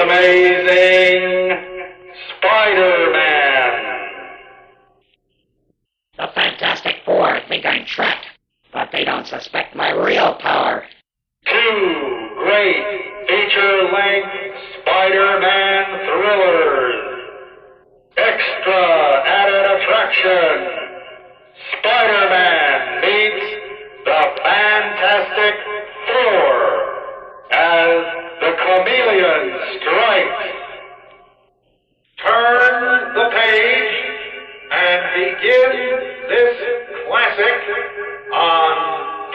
amazing Spider-Man. The Fantastic Four think I'm trapped, but they don't suspect my real power. 2 great feature-length Spider-Man thrillers. Extra added attraction. Spider-Man meets the Fantastic Four as the chameleon strikes. Turn the page and begin this classic on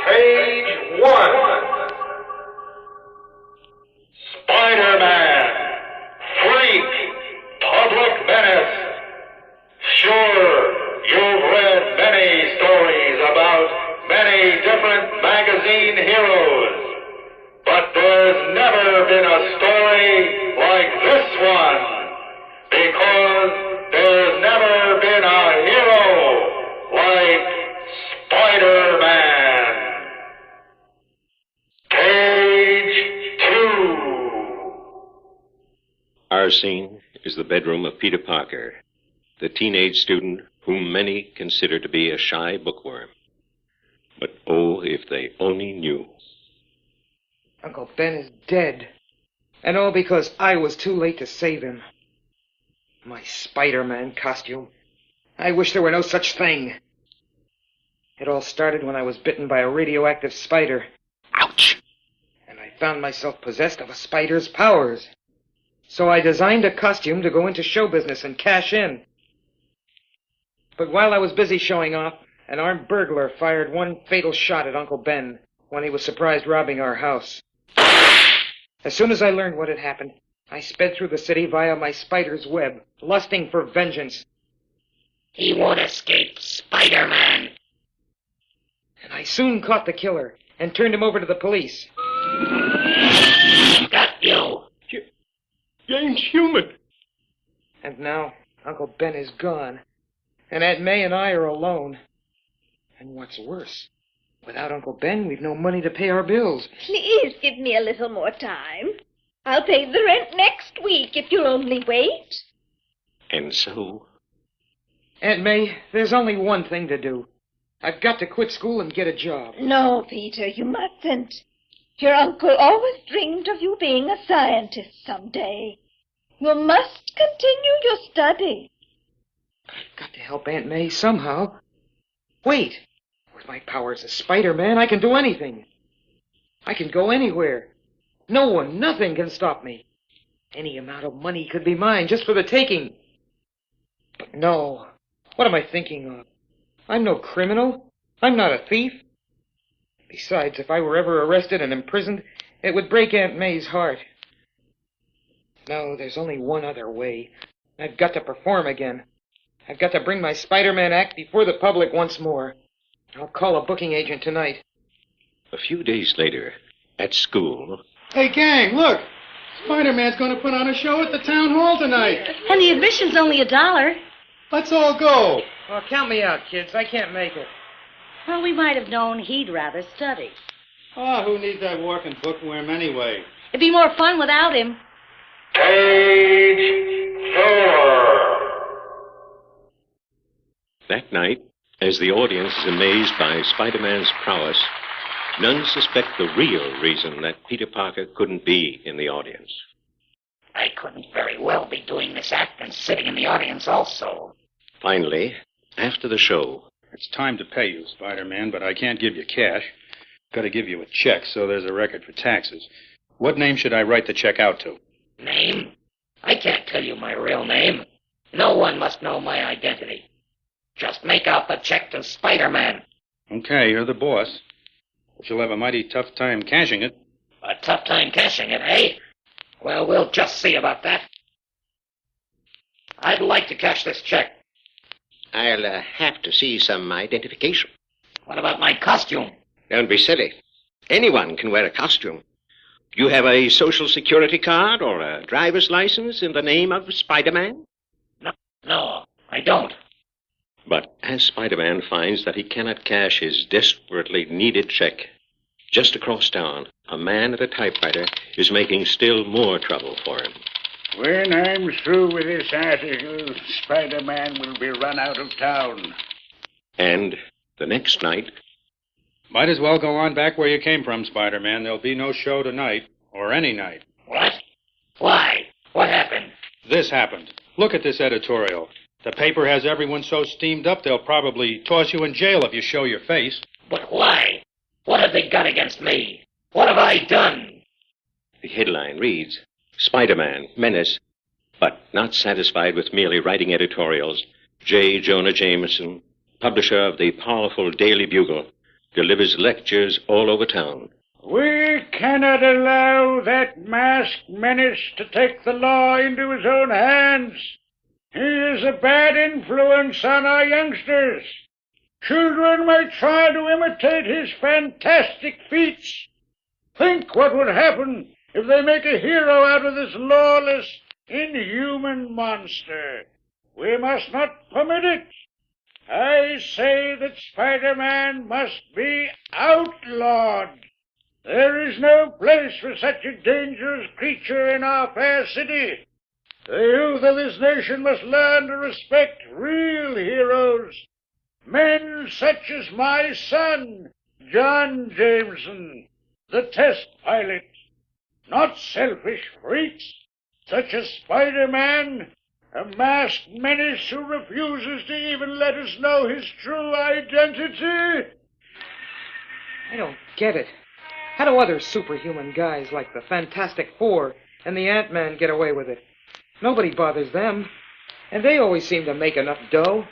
page 1. Spider-Man, freak, public menace. Sure, you've read many stories about many different magazine heroes, but there's never been a story like this one, because there's never been a hero like Spider-Man. Page 2. Our scene is the bedroom of Peter Parker, the teenage student whom many consider to be a shy bookworm. But oh, if they only knew. Uncle Ben is dead. And all because I was too late to save him. My Spider-Man costume. I wish there were no such thing. It all started when I was bitten by a radioactive spider. Ouch! And I found myself possessed of a spider's powers. So I designed a costume to go into show business and cash in. But while I was busy showing off, an armed burglar fired one fatal shot at Uncle Ben when he was surprised robbing our house. As soon as I learned what had happened, I sped through the city via my spider's web, lusting for vengeance. He won't escape, Spider-Man. And I soon caught the killer and turned him over to the police. Got you. You ain't human. And now Uncle Ben is gone, and Aunt May and I are alone. And what's worse, without Uncle Ben, we've no money to pay our bills. Please give me a little more time. I'll pay the rent next week if you'll only wait. And so, Aunt May, there's only one thing to do. I've got to quit school and get a job. No, Peter, you mustn't. Your uncle always dreamed of you being a scientist someday. You must continue your study. I've got to help Aunt May somehow. Wait. With my powers as Spider-Man, I can do anything. I can go anywhere. No one, nothing can stop me. Any amount of money could be mine just for the taking. But no. What am I thinking of? I'm no criminal. I'm not a thief. Besides, if I were ever arrested and imprisoned, it would break Aunt May's heart. No, there's only one other way. I've got to perform again. I've got to bring my Spider-Man act before the public once more. I'll call a booking agent tonight. a few days later, at school... Hey, gang, look! Spider-Man's going to put on a show at the town hall tonight. And the admission's only $1. Let's all go. Well, count me out, kids. I can't make it. Well, we might have known he'd rather study. Oh, who needs that working bookworm anyway? It'd be more fun without him. Page 4. That night, as the audience is amazed by Spider-Man's prowess, none suspect the real reason that Peter Parker couldn't be in the audience. I couldn't very well be doing this act and sitting in the audience also. Finally, after the show... It's time to pay you, Spider-Man, but I can't give you cash. Got to give you a check so there's a record for taxes. What name should I write the check out to? Name? I can't tell you my real name. No one must know my identity. Just make out the check to Spider-Man. Okay, you're the boss. But you'll have a mighty tough time cashing it. A tough time cashing it, eh? Well, we'll just see about that. I'd like to cash this check. I'll have to see some identification. What about my costume? Don't be silly. Anyone can wear a costume. You have a social security card or a driver's license in the name of Spider-Man? No, I don't. But as Spider-Man finds that he cannot cash his desperately needed check, just across town, a man at a typewriter is making still more trouble for him. When I'm through with this article, Spider-Man will be run out of town. And the next night, Might as well go on back where you came from, Spider-Man. There'll be no show tonight, or any night. What? Why? What happened? This happened. Look at this editorial. The paper has everyone so steamed up they'll probably toss you in jail if you show your face. But why? What have they got against me? What have I done? the headline reads, Spider-Man, Menace. But not satisfied with merely writing editorials, J. Jonah Jameson, publisher of the powerful Daily Bugle, delivers lectures all over town. We cannot allow that masked menace to take the law into his own hands. He is a bad influence on our youngsters. Children may try to imitate his fantastic feats. Think what would happen if they make a hero out of this lawless, inhuman monster. We must not permit it. I say that Spider-Man must be outlawed. There is no place for such a dangerous creature in our fair city. The youth of this nation must learn to respect real heroes, men such as my son, John Jameson, the test pilot, not selfish freaks such as Spider-Man, a masked menace who refuses to even let us know his true identity. I don't get it. How do other superhuman guys like the Fantastic Four and the Ant-Man get away with it? Nobody bothers them. And they always seem to make enough dough.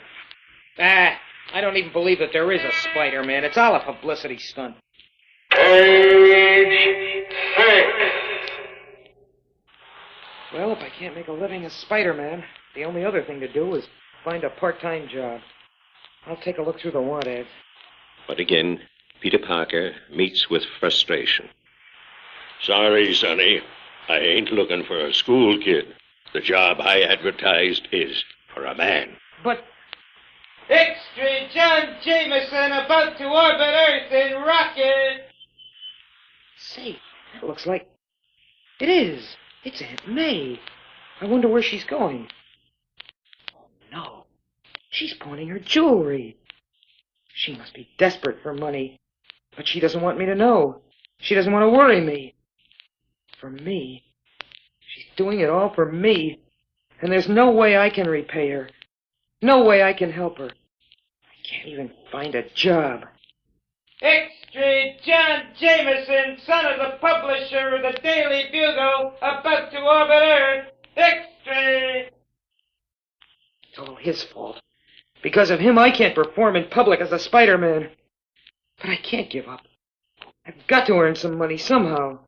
I don't even believe that there is a Spider-Man. It's all a publicity stunt. Page 6. Well, if I can't make a living as Spider-Man, the only other thing to do is find a part-time job. I'll take a look through the want ads. But again, Peter Parker meets with frustration. Sorry, Sonny. I ain't looking for a school kid. The job I advertised is for a man. But Extra John Jameson about to orbit Earth in rocket. say, that looks like... It is. It's Aunt May. I wonder where she's going. Oh, no. She's pawning her jewelry. She must be desperate for money. But she doesn't want me to know. She doesn't want to worry me. For me. She's doing it all for me. And there's no way I can repay her. No way I can help her. I can't even find a job. Extra John Jameson, son of the publisher of the Daily Bugle, about to orbit Earth. Extra! It's all his fault. Because of him, I can't perform in public as a Spider-Man. But I can't give up. I've got to earn some money somehow.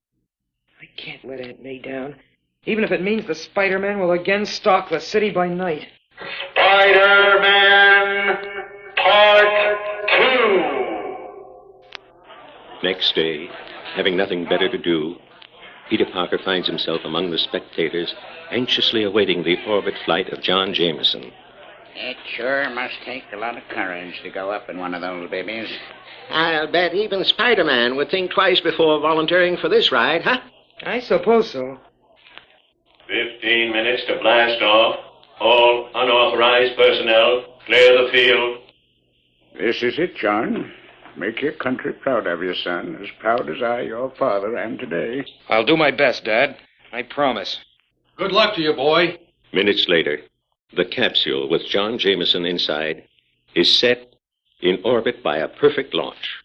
I can't let Aunt May down, even if it means the Spider-Man will again stalk the city by night. Spider-Man Part 2. Next day, having nothing better to do, Peter Parker finds himself among the spectators, anxiously awaiting the orbit flight of John Jameson. It sure must take a lot of courage to go up in one of those babies. I'll bet even Spider-Man would think twice before volunteering for this ride, huh? I suppose so. 15 minutes to blast off. All unauthorized personnel, clear the field. This is it, John. Make your country proud of you, son, as proud as I, your father, am today. I'll do my best, Dad. I promise. Good luck to you, boy. Minutes later, the capsule with John Jameson inside is set in orbit by a perfect launch.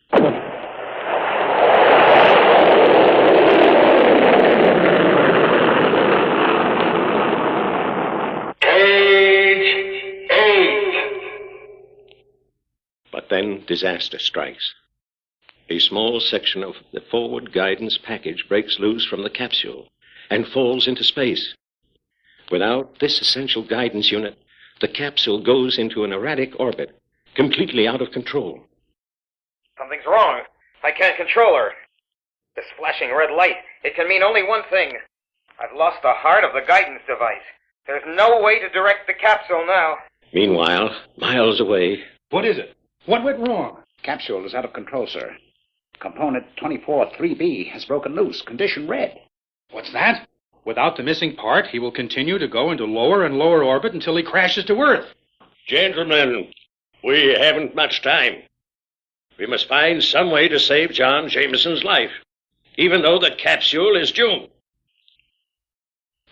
Page 8. But then disaster strikes. A small section of the forward guidance package breaks loose from the capsule and falls into space. Without this essential guidance unit, the capsule goes into an erratic orbit, completely out of control. Something's wrong. I can't control her. This flashing red light, it can mean only one thing. I've lost the heart of the guidance device. There's no way to direct the capsule now. Meanwhile, miles away... What is it? What went wrong? Capsule is out of control, sir. Component 24-3B has broken loose. Condition red. What's that? Without the missing part, he will continue to go into lower and lower orbit until he crashes to Earth. Gentlemen, we haven't much time. We must find some way to save John Jameson's life, even though the capsule is doomed.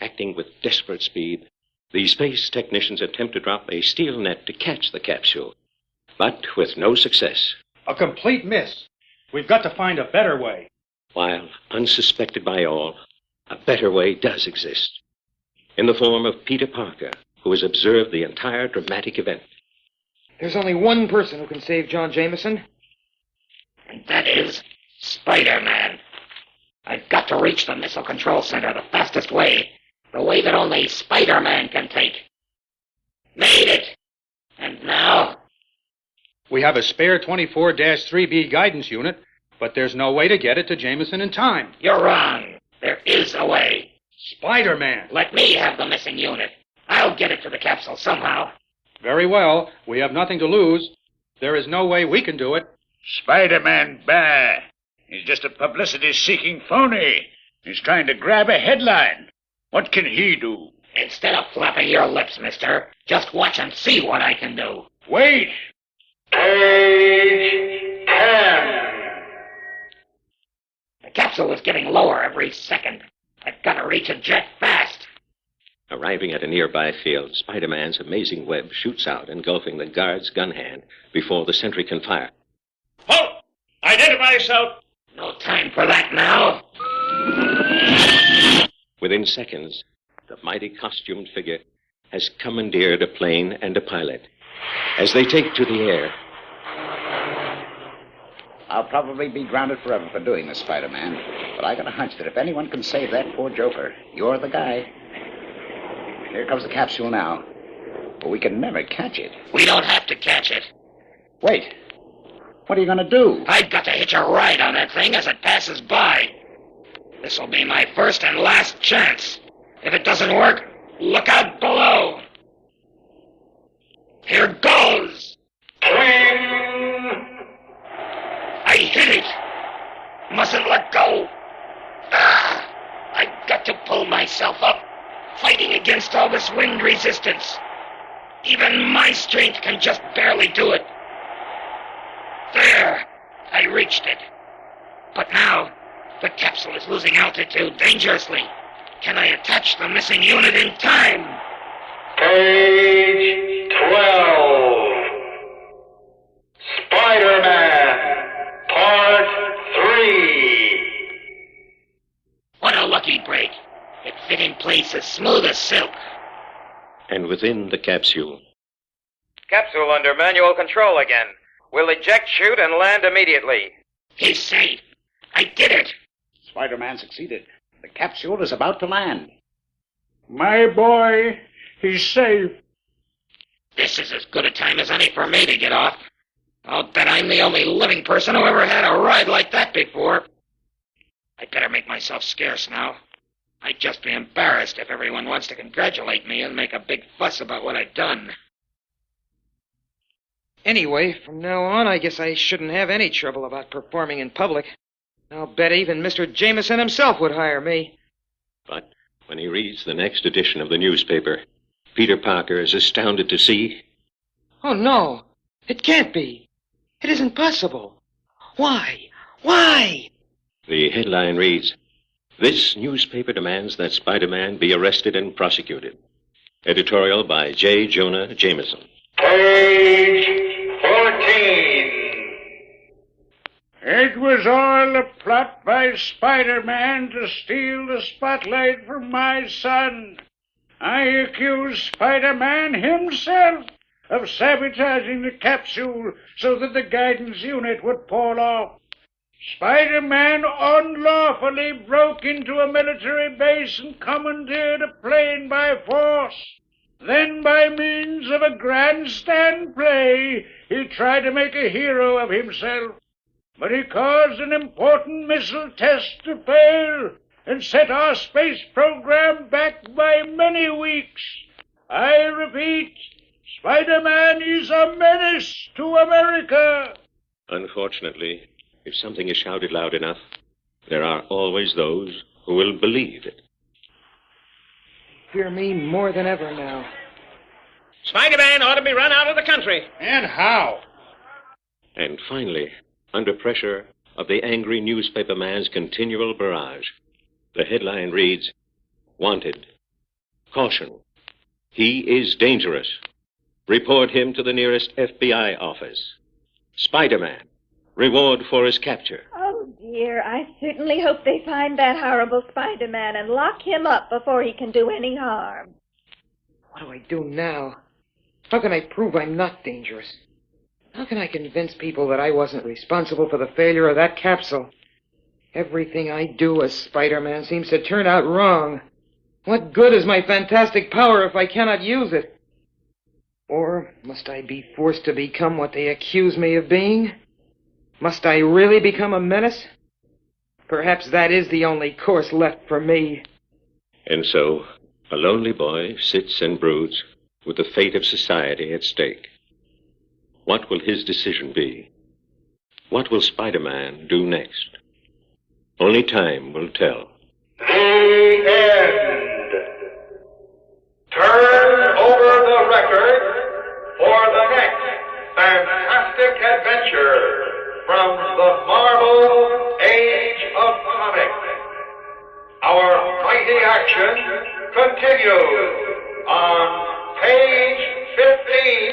Acting with desperate speed, the space technicians attempt to drop a steel net to catch the capsule, but with no success. A complete miss. We've got to find a better way. While unsuspected by all, a better way does exist. In the form of Peter Parker, who has observed the entire dramatic event. There's only one person who can save John Jameson. And that is Spider-Man. I've got to reach the missile control center the fastest way. The way that only Spider-Man can take. Made it! And now? We have a spare 24-3B guidance unit, but there's no way to get it to Jameson in time. You're wrong. There is a way. Spider-Man! Let me have the missing unit. I'll get it to the capsule somehow. Very well. We have nothing to lose. There is no way we can do it. Spider-Man, bah! He's just a publicity-seeking phony. He's trying to grab a headline. What can he do? Instead of flapping your lips, mister, just watch and see what I can do. Wait! Page 10. The capsule is getting lower every second. I've got to reach a jet fast. Arriving at a nearby field, Spider-Man's amazing web shoots out, engulfing the guard's gun hand before the sentry can fire. Halt! Identify yourself! No time for that now. Within seconds, the mighty costumed figure has commandeered a plane and a pilot. As they take to the air, I'll probably be grounded forever for doing this, Spider-Man. But I got a hunch that if anyone can save that poor Joker, you're the guy. Here comes the capsule now. But we can never catch it. We don't have to catch it. Wait. What are you going to do? I've got to hitch a ride on that thing as it passes by. This'll be my first and last chance. If it doesn't work, look out below. Here goes. Swing. I hit it. Mustn't let go. I've got to pull myself up, fighting against all this wind resistance. Even my strength can just barely do it. There, I reached it. But now, the capsule is losing altitude dangerously. Can I attach the missing unit in time? Page 12. Spider-Man, Part 3. What a lucky break. It fit in place as smooth as silk. and within the capsule. Capsule under manual control again. We'll eject chute and land immediately. He's safe. I did it. Spider-Man succeeded. The capsule is about to land. My boy, he's safe. This is as good a time as any for me to get off. I'll bet I'm the only living person who ever had a ride like that before. I'd better make myself scarce now. I'd just be embarrassed if everyone wants to congratulate me and make a big fuss about what I've done. Anyway, from now on, I guess I shouldn't have any trouble about performing in public. I'll bet even Mr. Jameson himself would hire me. But when he reads the next edition of the newspaper, Peter Parker is astounded to see... Oh, no. It can't be. It isn't possible. Why? Why? The headline reads, "This newspaper demands that Spider-Man be arrested and prosecuted." Editorial by J. Jonah Jameson. Page 14. It was all a plot by Spider-Man to steal the spotlight from my son. I accuse Spider-Man himself of sabotaging the capsule so that the guidance unit would fall off. Spider-Man unlawfully broke into a military base and commandeered a plane by force. Then, by means of a grandstand play, he tried to make a hero of himself. But he caused an important missile test to fail and set our space program back by many weeks. I repeat, Spider-Man is a menace to America. Unfortunately, if something is shouted loud enough, there are always those who will believe it. fear me more than ever now. Spider-Man ought to be run out of the country. And how? And finally, under pressure of the angry newspaper man's continual barrage, the headline reads, Wanted. Caution. He is dangerous. Report him to the nearest FBI office. Spider-Man. Reward for his capture. Oh, dear. I certainly hope they find that horrible Spider-Man and lock him up before he can do any harm. What do I do now? How can I prove I'm not dangerous? How can I convince people that I wasn't responsible for the failure of that capsule? Everything I do as Spider-Man seems to turn out wrong. What good is my fantastic power if I cannot use it? Or must I be forced to become what they accuse me of being? Must I really become a menace? Perhaps that is the only course left for me. And so, a lonely boy sits and broods with the fate of society at stake. What will his decision be? What will Spider-Man do next? Only time will tell. The end. Turn over the record for the next fantastic adventure from the Marvel Age of Comics. Our mighty action continues on page 15.